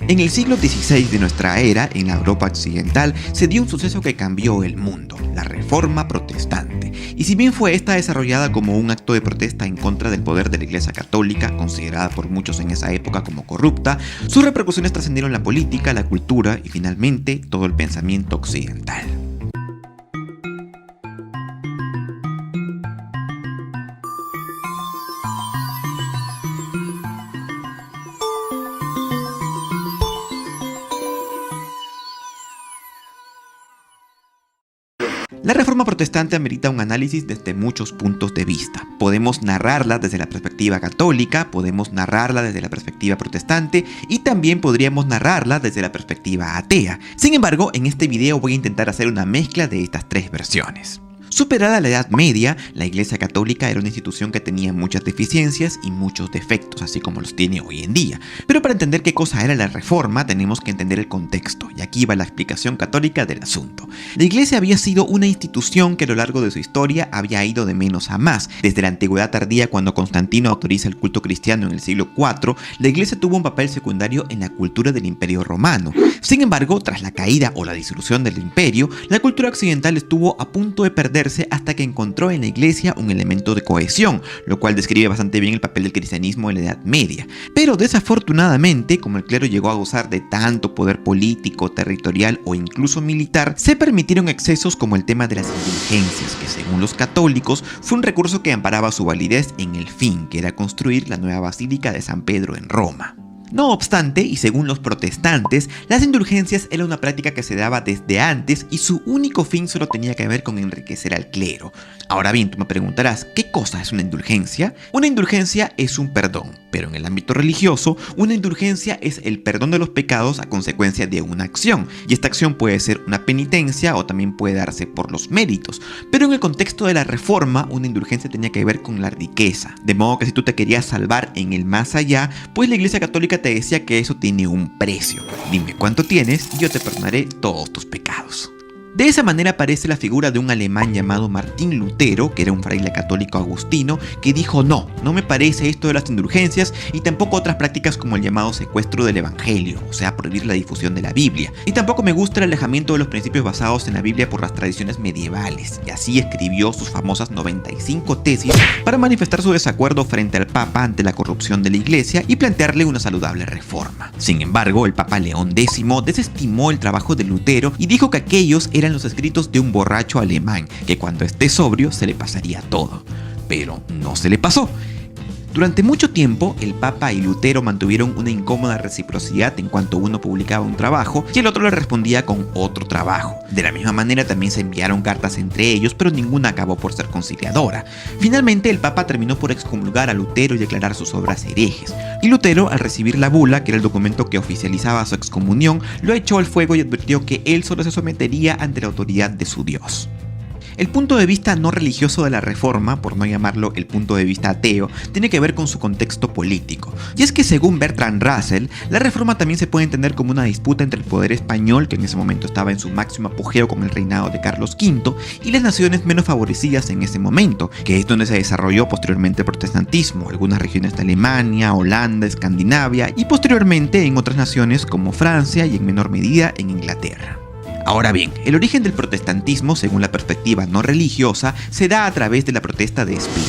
En el siglo XVI de nuestra era, en la Europa occidental, se dio un suceso que cambió el mundo, la Reforma Protestante. Y si bien fue esta desarrollada como un acto de protesta en contra del poder de la Iglesia Católica, considerada por muchos en esa época como corrupta, sus repercusiones trascendieron la política, la cultura y finalmente todo el pensamiento occidental. La Reforma Protestante amerita un análisis desde muchos puntos de vista. Podemos narrarla desde la perspectiva católica, podemos narrarla desde la perspectiva protestante y también podríamos narrarla desde la perspectiva atea. Sin embargo, en este video voy a intentar hacer una mezcla de estas tres versiones. Superada la Edad Media, la Iglesia Católica era una institución que tenía muchas deficiencias y muchos defectos, así como los tiene hoy en día. Pero para entender qué cosa era la Reforma, tenemos que entender el contexto, y aquí va la explicación católica del asunto. La Iglesia había sido una institución que a lo largo de su historia había ido de menos a más. Desde la antigüedad tardía, cuando Constantino autoriza el culto cristiano en el siglo IV, la Iglesia tuvo un papel secundario en la cultura del Imperio Romano. Sin embargo, tras la caída o la disolución del imperio, la cultura occidental estuvo a punto de perderse hasta que encontró en la Iglesia un elemento de cohesión, lo cual describe bastante bien el papel del cristianismo en la Edad Media. Pero desafortunadamente, como el clero llegó a gozar de tanto poder político, territorial o incluso militar, se permitieron excesos como el tema de las indulgencias, que según los católicos fue un recurso que amparaba su validez en el fin, que era construir la nueva Basílica de San Pedro en Roma. No obstante, y según los protestantes, las indulgencias era una práctica que se daba desde antes y su único fin solo tenía que ver con enriquecer al clero. Ahora bien, tú me preguntarás, ¿qué cosa es una indulgencia? Una indulgencia es un perdón, pero en el ámbito religioso, una indulgencia es el perdón de los pecados a consecuencia de una acción, y esta acción puede ser una penitencia o también puede darse por los méritos, pero en el contexto de la Reforma, una indulgencia tenía que ver con la riqueza, de modo que si tú te querías salvar en el más allá, pues la Iglesia Católica te decía que eso tiene un precio. Dime cuánto tienes y yo te perdonaré todos tus pecados. De esa manera aparece la figura de un alemán llamado Martín Lutero, que era un fraile católico agustino, que dijo no me parece esto de las indulgencias y tampoco otras prácticas como el llamado secuestro del evangelio, o sea, prohibir la difusión de la Biblia. Y tampoco me gusta el alejamiento de los principios basados en la Biblia por las tradiciones medievales, y así escribió sus famosas 95 tesis para manifestar su desacuerdo frente al Papa ante la corrupción de la Iglesia y plantearle una saludable reforma. Sin embargo, el Papa León X desestimó el trabajo de Lutero y dijo que aquellos eran los escritos de un borracho alemán, que cuando esté sobrio se le pasaría todo. Pero no se le pasó. Durante mucho tiempo, el Papa y Lutero mantuvieron una incómoda reciprocidad en cuanto uno publicaba un trabajo y el otro le respondía con otro trabajo. De la misma manera también se enviaron cartas entre ellos, pero ninguna acabó por ser conciliadora. Finalmente, el Papa terminó por excomulgar a Lutero y declarar sus obras herejes. Y Lutero, al recibir la bula, que era el documento que oficializaba su excomunión, lo echó al fuego y advirtió que él solo se sometería ante la autoridad de su Dios. El punto de vista no religioso de la Reforma, por no llamarlo el punto de vista ateo, tiene que ver con su contexto político. Y es que según Bertrand Russell, la Reforma también se puede entender como una disputa entre el poder español, que en ese momento estaba en su máximo apogeo con el reinado de Carlos V, y las naciones menos favorecidas en ese momento, que es donde se desarrolló posteriormente el protestantismo, algunas regiones de Alemania, Holanda, Escandinavia y posteriormente en otras naciones como Francia y en menor medida en Inglaterra. Ahora bien, el origen del protestantismo, según la perspectiva no religiosa, se da a través de la protesta de Espira.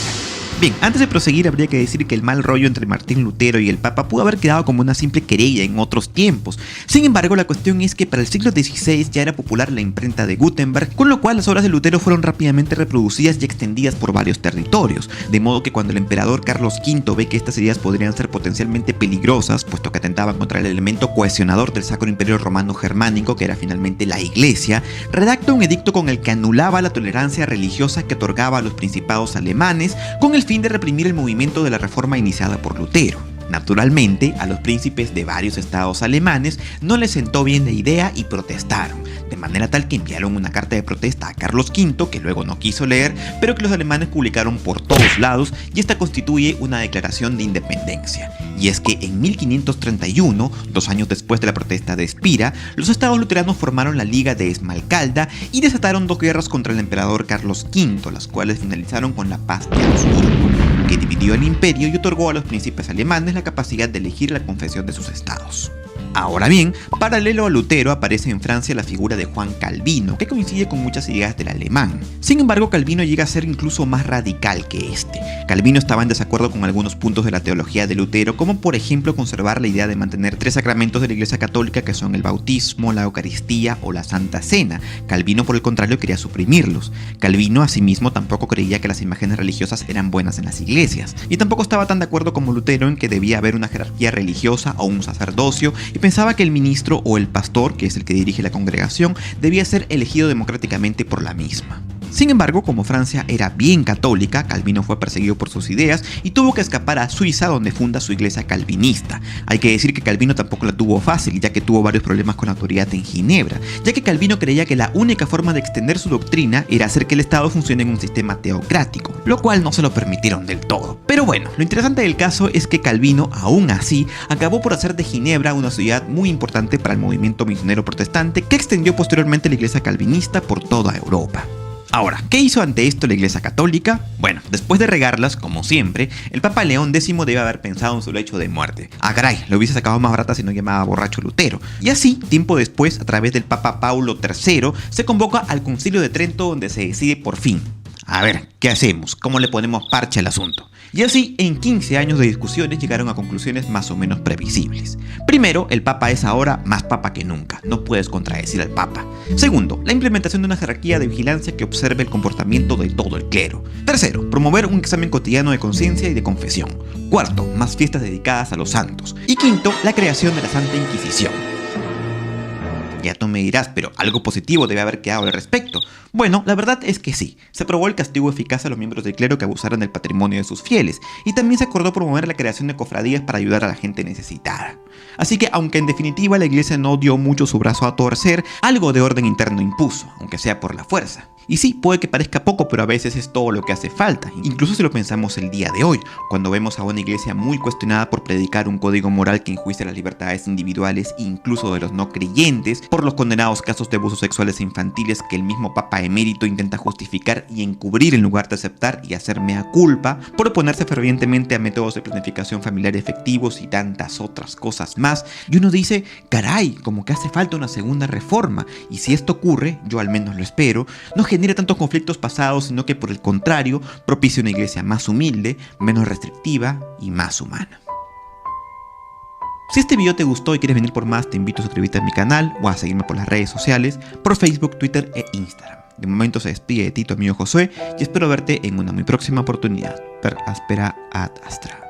Bien, antes de proseguir habría que decir que el mal rollo entre Martín Lutero y el Papa pudo haber quedado como una simple querella en otros tiempos. Sin embargo, la cuestión es que para el siglo XVI ya era popular la imprenta de Gutenberg, con lo cual las obras de Lutero fueron rápidamente reproducidas y extendidas por varios territorios, de modo que cuando el emperador Carlos V ve que estas ideas podrían ser potencialmente peligrosas, puesto que atentaban contra el elemento cohesionador del Sacro Imperio Romano Germánico, que era finalmente la Iglesia, redacta un edicto con el que anulaba la tolerancia religiosa que otorgaba a los principados alemanes, con el fin de reprimir el movimiento de la reforma iniciada por Lutero. Naturalmente, a los príncipes de varios estados alemanes no les sentó bien la idea y protestaron, de manera tal que enviaron una carta de protesta a Carlos V, que luego no quiso leer, pero que los alemanes publicaron por todos lados, y esta constituye una declaración de independencia. Y es que en 1531, 2 años después de la protesta de Espira, los estados luteranos formaron la Liga de Esmalcalda y desataron 2 guerras contra el emperador Carlos V, las cuales finalizaron con la Paz de Augsburgo, que dividió el imperio y otorgó a los príncipes alemanes la capacidad de elegir la confesión de sus estados. Ahora bien, paralelo a Lutero aparece en Francia la figura de Juan Calvino, que coincide con muchas ideas del alemán. Sin embargo, Calvino llega a ser incluso más radical que este. Calvino estaba en desacuerdo con algunos puntos de la teología de Lutero, como por ejemplo conservar la idea de mantener 3 sacramentos de la Iglesia Católica, que son el bautismo, la Eucaristía o la Santa Cena. Calvino, por el contrario, quería suprimirlos. Calvino, asimismo, tampoco creía que las imágenes religiosas eran buenas en las iglesias, y tampoco estaba tan de acuerdo como Lutero en que debía haber una jerarquía religiosa o un sacerdocio, y pensaba que el ministro o el pastor, que es el que dirige la congregación, debía ser elegido democráticamente por la misma. Sin embargo, como Francia era bien católica, Calvino fue perseguido por sus ideas y tuvo que escapar a Suiza, donde funda su iglesia calvinista. Hay que decir que Calvino tampoco la tuvo fácil, ya que tuvo varios problemas con la autoridad en Ginebra, ya que Calvino creía que la única forma de extender su doctrina era hacer que el Estado funcione en un sistema teocrático, lo cual no se lo permitieron del todo. Pero bueno, lo interesante del caso es que Calvino, aún así, acabó por hacer de Ginebra una ciudad muy importante para el movimiento misionero protestante, que extendió posteriormente la iglesia calvinista por toda Europa. Ahora, ¿qué hizo ante esto la Iglesia Católica? Bueno, después de regarlas, como siempre, el Papa León X debe haber pensado en su lecho de muerte. Ah, caray, lo hubiese sacado más barata si no llamaba borracho Lutero. Y así, tiempo después, a través del Papa Paulo III, se convoca al Concilio de Trento, donde se decide por fin: a ver, ¿qué hacemos? ¿Cómo le ponemos parche al asunto? Y así, en 15 años de discusiones llegaron a conclusiones más o menos previsibles. Primero, el Papa es ahora más Papa que nunca, no puedes contradecir al Papa. Segundo, la implementación de una jerarquía de vigilancia que observe el comportamiento de todo el clero. Tercero, promover un examen cotidiano de conciencia y de confesión. Cuarto, más fiestas dedicadas a los santos. Y quinto, la creación de la Santa Inquisición. Ya tú me dirás, pero algo positivo debe haber quedado al respecto. Bueno, la verdad es que sí, se aprobó el castigo eficaz a los miembros del clero que abusaran del patrimonio de sus fieles, y también se acordó promover la creación de cofradías para ayudar a la gente necesitada. Así que, aunque en definitiva la iglesia no dio mucho su brazo a torcer, algo de orden interno impuso, aunque sea por la fuerza. Y sí, puede que parezca poco, pero a veces es todo lo que hace falta, incluso si lo pensamos el día de hoy, cuando vemos a una iglesia muy cuestionada por predicar un código moral que enjuicia las libertades individuales, incluso de los no creyentes, por los condenados casos de abusos sexuales infantiles que el mismo Papa emérito intenta justificar y encubrir en lugar de aceptar y hacer mea culpa, por oponerse fervientemente a métodos de planificación familiar efectivos y tantas otras cosas más, y uno dice, caray, como que hace falta una segunda reforma, y si esto ocurre, yo al menos lo espero, no genere tantos conflictos pasados, sino que por el contrario, propicie una iglesia más humilde, menos restrictiva y más humana. Si este video te gustó y quieres venir por más, te invito a suscribirte a mi canal o a seguirme por las redes sociales, por Facebook, Twitter e Instagram. De momento se despide de ti tu amigo Josué y espero verte en una muy próxima oportunidad. Per aspera ad astra.